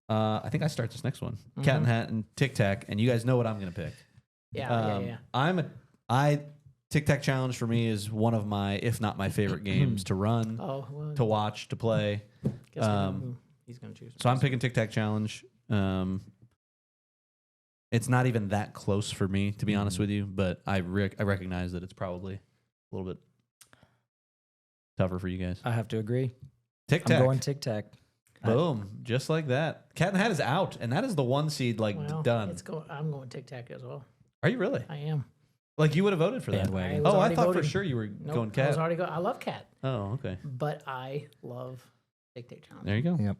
I think I start this next one. Cat and Hat and Tic Tac, and you guys know what I'm gonna pick. Yeah. Tic Tac Challenge for me is one of my, if not my favorite games to run, Oh, well, to watch, to play. guess we know who he's gonna choose. So I'm picking Tic Tac Challenge. It's not even that close for me, to be honest with you, but I recognize that it's probably a little bit tougher for you guys. I have to agree. Tic I'm Tac. going Tic Tac. Boom. Just like that. Cat and Hat is out, and that is the one seed, Well, done. I'm going Tic Tac as well. Are you really? I am. Like, you would have voted for that? Bandwagon. was Oh, I already thought for voting. sure you were Nope, going I Cat. was already I love Cat, Oh, okay. but I love Tic Tac Challenge. There you go. Yep.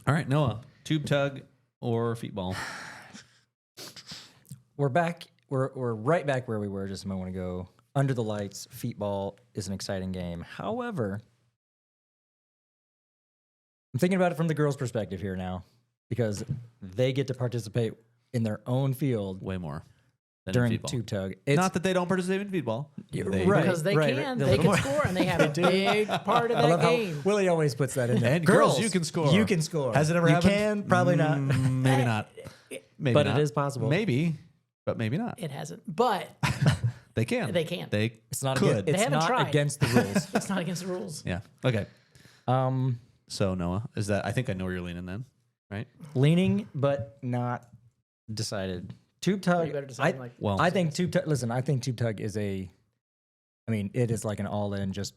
All right, Noah. Tube tug or feet ball? We're back. We're right back where we were just a moment ago. Under the lights, feet ball is an exciting game. However, I'm thinking about it from the girls' perspective here now, because they get to participate in their own field Way more than in during feet ball. tube tug. It's Not that they don't participate in feet ball. They right. Because they can, They're they little can more- score, and they have a big part of I that love game. how Willie always puts that in there. And girls, you can score. You can score. Has it ever you happened? can, probably not. Maybe not. Maybe But not. it is possible. Maybe, but maybe not. It hasn't, but They can. They can. They It's not. could. Against, it's haven't not tried. against the rules. it's not against the rules. Yeah. Okay. um, So Noah, is that? I think I know where you're leaning then, right? leaning, but not decided. Tube tug. You better decide, like, Well, I think tube tug. Listen, I think tube tug is a. I mean, it is like an all-in. Just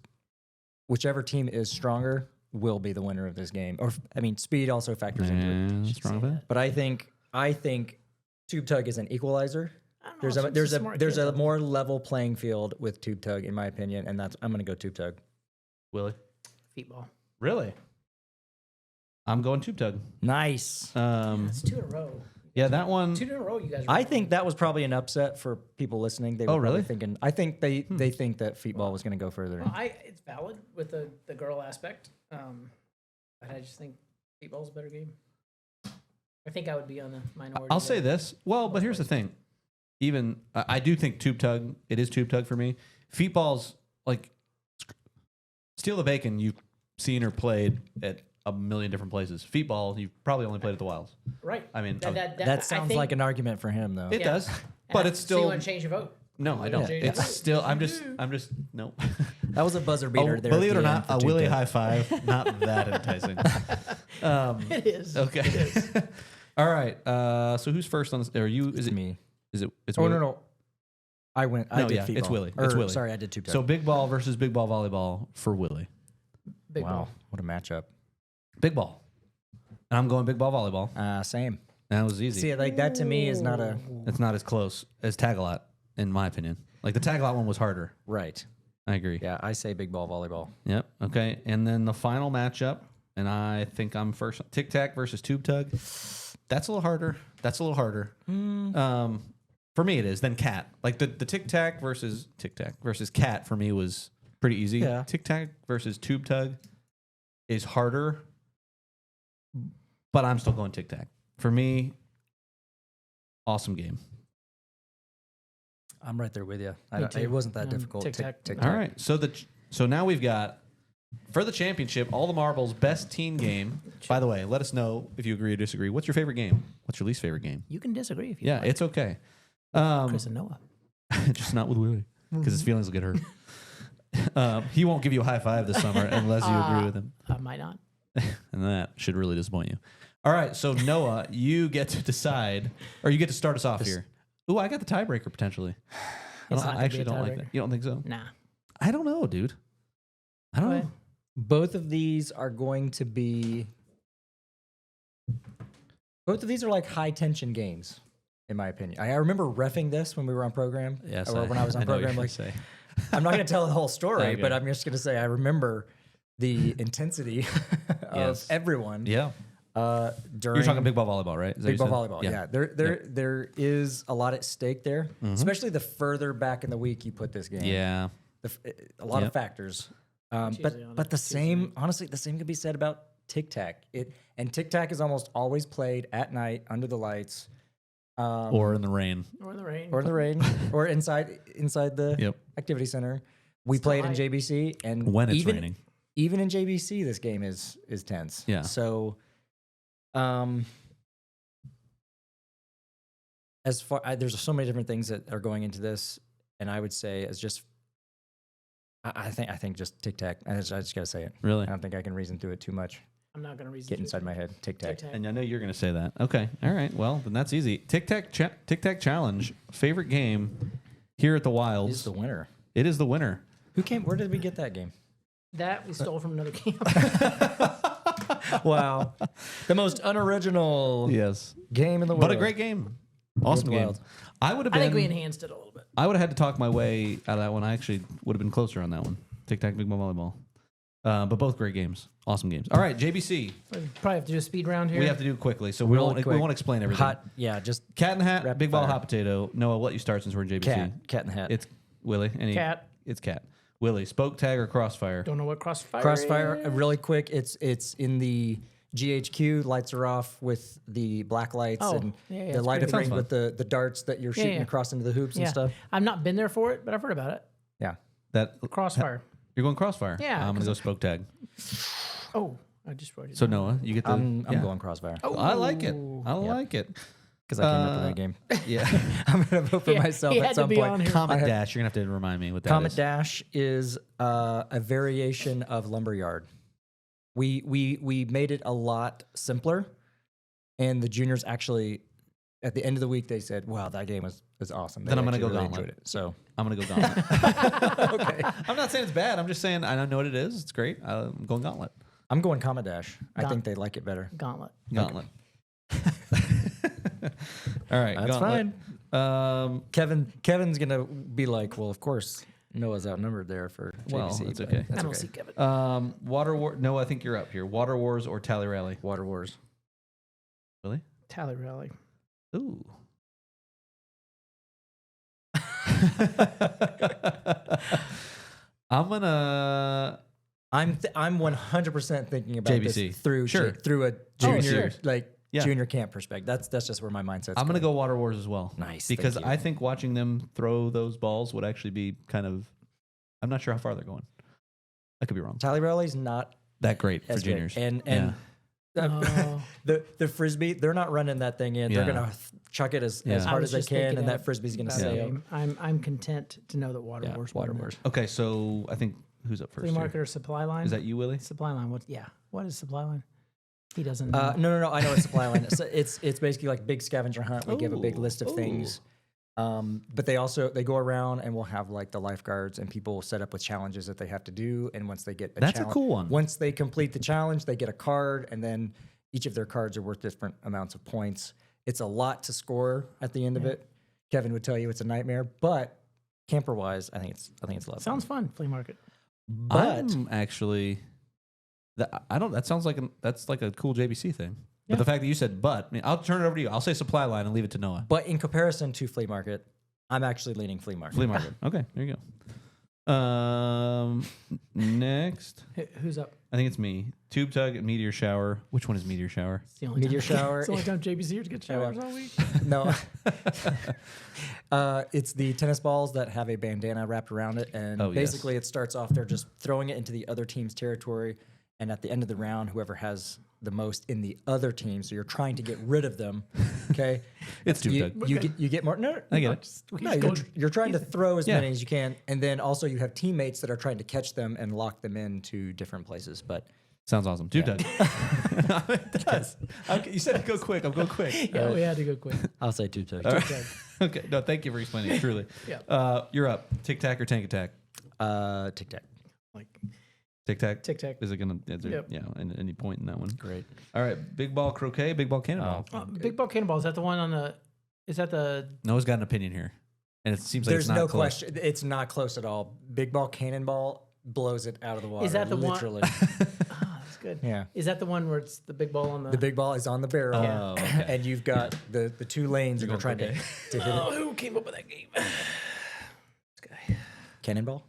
whichever team is stronger will be the winner of this game. Or I mean, speed also factors into it. strong of it. But I think tube tug is an equalizer. I don't know, There's it's a just there's a smart there's kid, a though. more level playing field with tube tug, in my opinion, and I'm gonna go tube tug. Willie, feet ball. really? I'm going tube tug. Nice. It's 2 in a row. Yeah, that one. 2 in a row, you guys. I think that was probably an upset for people listening. They were Oh, probably really? thinking. I think they think that feet ball was going to go further. Well, it's valid with the girl aspect. But I just think feet ball's a better game. I think I would be on the minority. I'll say there. this. Well, but here's the thing. Even I do think tube tug. It is tube tug for me. Feet balls like steal the bacon. You've seen or played at a million different places. Feet ball. You probably only played at the Wilds. Right. I mean, That I sounds think- like an argument for him, though. it Yeah. does, but it's So you still want to change your vote? no. I don't. Yeah. It's still. I'm just. No. That was a buzzer beater. Oh, there believe at it or the end not, for a tube Willie tug. high five. Not that enticing. It is. Okay. It is. All right. So who's first on this? Are you? Is It's it me. Is it? It's Oh Willie? no. I went. I No, did yeah, feet it's ball. Willie. It's Or, Willie. Sorry, I did tube tug. So big ball versus big ball volleyball for Willie. Big wow, ball. what a matchup. Big ball. And I'm going big ball volleyball. Same. That was easy. See, like that to me is not a It's not as close as Tagalot, in my opinion. Like the Tagalot one was harder. right. I agree. Yeah, I say big ball volleyball. Yep. Okay. And then the final matchup, and I think I'm first. Tic Tac versus Tube Tug. That's a little harder. For me, it is. Then Cat. Like the Tic Tac versus Cat for me was pretty easy. Yeah. Tic Tac versus Tube Tug is harder, but I'm still going Tic Tac. For me, awesome game. I'm right there with you. Me It too. wasn't that difficult. Tic-tac. All right. So now we've got for the championship, all the marbles, best teen game. By the way, let us know if you agree or disagree. What's your favorite game? What's your least favorite game? You can disagree if you Yeah, like. it's okay. Chris and Noah. Just not with Willie because his feelings will get hurt. He won't give you a high five this summer unless you agree with him, I might not. and that should really disappoint you. All right, so Noah, you get to decide, or you get to start us off here. Ooh, I got the tiebreaker potentially. It's not I gonna be actually a don't like tiebreaker. that. You don't think so? Nah. I don't know, dude. I don't Go know. ahead. Both of these are going to be. Both of these are like high tension games, in my opinion. I remember reffing this when we were on program. Yes, or when I was on know what program. you're Like, gonna say. I'm not going to tell the whole story, Okay. but I'm just going to say I remember the intensity of Yes. everyone. Yeah. During You're talking big ball volleyball, right? Is that big what ball you said? volleyball. Yeah, there is a lot at stake there, Mm-hmm. especially the further back in the week you put this game. Yeah. A lot Yep. of factors. usually on But the Tuesday same, honestly, the same could be said about Tic Tac. And Tic Tac is almost always played at night under the lights, Or in the rain. Or in the rain. or in the rain, or inside the Yep. activity center. We Still played in high. JBC, and When it's even, raining. even in JBC, this game is tense. Yeah. So, there's so many different things that are going into this, and I would say as just, I think just Tic Tac. I just gotta say it. Really? I don't think I can reason through it too much. I'm not going to reason. Get inside my head. Tic Tac. Tic-tac. And I know you're going to say that. Okay. All right. Well, then that's easy. Tic Tac Challenge. Favorite game here at the Wilds. Is the winner. It is the winner. Who came? Where did we get that game? That we stole from another camp. Wow, the most unoriginal Yes. game in the world. But a great game. Awesome game. Wild. I would have I think we been. enhanced it a little bit. I would have had to talk my way out of that one. I actually would have been closer on that one. Tic Tac Big Ball Volleyball. But both great games. Awesome games. All right, JBC. We probably have to do a speed round here. We have to do it quickly, so Really we quick. won't explain everything. Hot. Yeah, just Cat and hat, Rapid big ball, fire. hot potato. Noah, I'll let you start since we're in JBC. cat in the hat. It's Willie. Cat. It's cat. Willie. Spoke tag or crossfire? Don't know what crossfire. Crossfire. is. Really quick. It's in the GHQ. Lights are off with the black lights Oh, and yeah, the it's light pretty of ring fun. with the darts that you're shooting yeah. across into the hoops Yeah. and stuff. I've not been there for it, but I've heard about it. Yeah. That Crossfire. You're going crossfire. Yeah, I'm gonna go spoke tag. Oh, I just wrote it. So down. Noah, you get the. I'm yeah. going crossfire I like it. Ooh. I like it. because I came up with that game. Yeah. I'm gonna vote for Yeah, myself he at had to some be point. on here. Comet Dash. You're gonna have to remind me what that Comet is. Dash is a variation of Lumberyard. We made it a lot simpler, and the juniors actually, at the end of the week, they said, "Wow, that game was awesome." Then They I'm gonna actually go really Gauntlet. enjoyed it. So I'm gonna go Gauntlet. okay, I'm not saying it's bad. I'm just saying I don't know what it is. It's great. I'm going Gauntlet. I'm going Comet Dash. I Gaunt- think they like it better. Gauntlet. Gauntlet. All right. That's Gauntlet. fine. Kevin's gonna be like, well, of course, Noah's outnumbered there for JVC. Well, that's but okay. I That's don't okay. see Kevin. Water War. No, I think you're up here. Water Wars or Tally Rally? Water Wars. Really? Tally Rally. Ooh. I'm gonna. I'm 100% thinking about JVC. this through Sure. through a Junior. junior Sure. Yeah. junior camp perspective. That's just where my mindset's I'm gonna going. go Water Wars as well. Nice, Because thank you. I think watching them throw those balls would actually be kind of. I'm not sure how far they're going. I could be wrong. Tally Rally's not That great for as good. juniors. And Oh. the frisbee, they're not running that thing in. Yeah. They're gonna chuck it as Yeah. hard was as they just can, thinking and that that frisbee's gonna about stay the up. game. I'm content to know that Water Yeah, Wars. Water won Wars. Okay, so I think who's up that. first? Flea here? market or supply line? Is that you, Willie? supply line? What? Yeah. What is supply line? He doesn't. No. I know it's supply line. It's basically like big scavenger hunt. We give a big Ooh, list of things. But they go around and we'll have like the lifeguards and people will set up with challenges that they have to do. And once they get That's a cool one. Once they complete the challenge, they get a card, and then each of their cards are worth different amounts of points. It's a lot to score at the end of it. Kevin would tell you it's a nightmare, but camper wise, I think it's a lot. of Sounds fun. Flea market. But I'm actually. I don't. That sounds like that's like a cool JBC thing. Yeah. But the fact that you said but, I mean, I'll turn it over to you. I'll say supply line and leave it to Noah. but in comparison to flea market, I'm actually leaning flea market. Flea market. Okay, there you go. Next, Who's up? I think it's me. Tube tug and meteor shower. Which one is meteor shower? It's the only Meteor time. shower. It's the only time JBC here to get showers all week. No. It's the tennis balls that have a bandana wrapped around it. And Oh, yes. basically, it starts off, they're just throwing it into the other team's territory. And at the end of the round, whoever has the most in the other team, so you're trying to get rid of them. Okay. It's tube you, tug. you get more. No, I get it. No, you're trying to throw as Yeah. many as you can. And then also, you have teammates that are trying to catch them and lock them into different places. But Sounds awesome. Tube tug. It does. Okay, you said go quick. I'm going quick. Yeah, we had to go quick. I'll say two tug. Okay. No, thank you for explaining it. Truly. Yeah. You're up. Tic tac or tank attack? Tic tac. Like Tic tac. Tic tac. Is it gonna? Is there, Yep. Yeah. Any point in that one? Great. All right. Big ball croquet. Big ball cannonball. Big ball cannonball. Is that the one on the? Is that the? Noah's got an opinion here, and it seems like There's it's not no close. question. It's not close at all. Big ball cannonball blows it out of the water. Is that the one- literally? Ah, that's good. Yeah. Is that the one where it's the big ball on the? The big ball is on the barrel, Oh, okay. and you've got the 2 lanes, and you're trying to hit it. Oh, who came up with that game? This guy. Cannonball.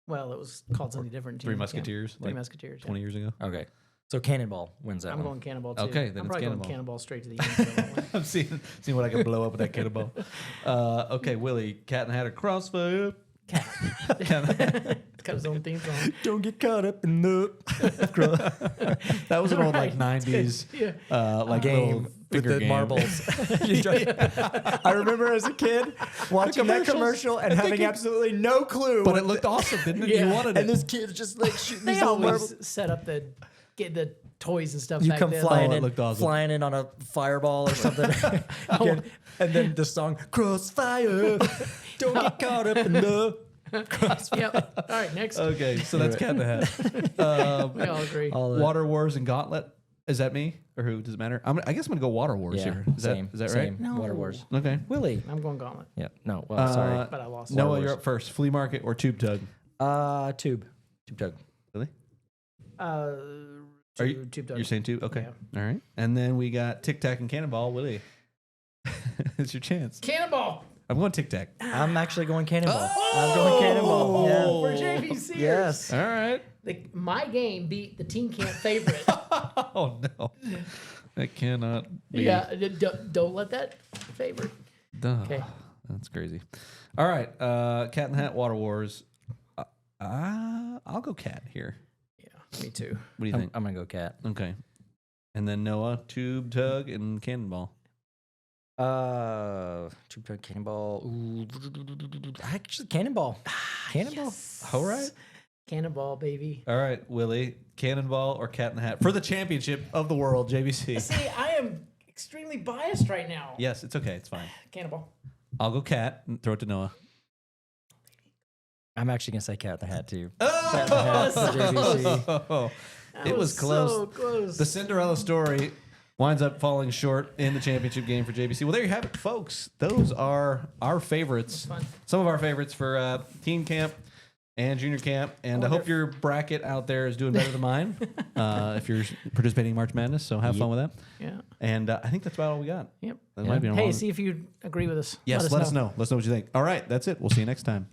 Well, it was called something different. Three Team Camp. Musketeers. Three Like Musketeers. 20 years ago. Okay, so Cannonball wins that I'm one. going cannonball too. Okay, then I'm it's probably cannonball. going cannonball straight to the end. For that one. I'm seeing what I can blow up with that cannonball. Okay, Willie, Cat and Hat or Crossfire. It's got his own theme song. Don't get caught up in the That was an old like Right, 90s Yeah. like game little with finger the game. marbles. I remember as a kid watching that commercials. commercial and having absolutely no clue. But what it looked awesome, didn't it? Yeah. You wanted and it. this kid's just like shooting They these little always marbles. set up get the toys and stuff. You back come then. flying Oh, it in, looked awesome. flying in on a fireball or something, Again, and then the song "Crossfire." Don't get caught up in the crossfire. Yep. All right, next. Okay, so that's Cat and Hat. We all agree. All of it. Water Wars and Gauntlet. Is that me or who? Does it matter? I guess I'm gonna go Water Wars Yeah, here. same. Is that same. right? Water Wars. Okay. Willie. I'm going gauntlet, Yeah. No. Well, sorry. but I lost. Noah, Wars. you're up first. Flea Market or Tube Tug? Tube tug. Really? Are you- Tube Dog. You're saying two? Okay. Yeah. All right. And then we got Tic Tac and Cannonball. Willie, it's your chance. Cannonball I'm going Tic Tac. I'm actually going Cannonball. I'm going Cannonball. Yeah. for JVC. Yes. All right. My game beat the Team Camp favorite. Oh no, that cannot be. Yeah, don't let that favorite. Duh. Okay. That's crazy. All right. Cat and Hat Water Wars. I'll go Cat here. Yeah, me too. What do you think? I'm gonna go Cat. Okay. And then Noah, Tube Tug, and Cannonball. Tube tug, Cannonball. Ooh. Actually, Cannonball. Cannonball. All right. Cannonball, baby. All right, Willie, Cannonball or Cat in the Hat for the championship of the world, JVC. See, I am extremely biased right now. Yes, it's okay. It's fine. Cannonball. I'll go Cat and throw it to Noah. I'm actually gonna say Cat in the Hat too. Oh, That it was close. So close. The Cinderella story winds up falling short in the championship game for JVC. Well, there you have it, folks. Those are our favorites. Fun. Some of our favorites for teen camp and junior camp. And I hope your bracket out there is doing better than mine if you're participating in March Madness. So have fun with that. Yeah. And I think that's about all we got. Yep. That might be a Hey, long- see if you agree with us. Yes, let us know. Let us know what you think. All right, that's it. We'll see you next time.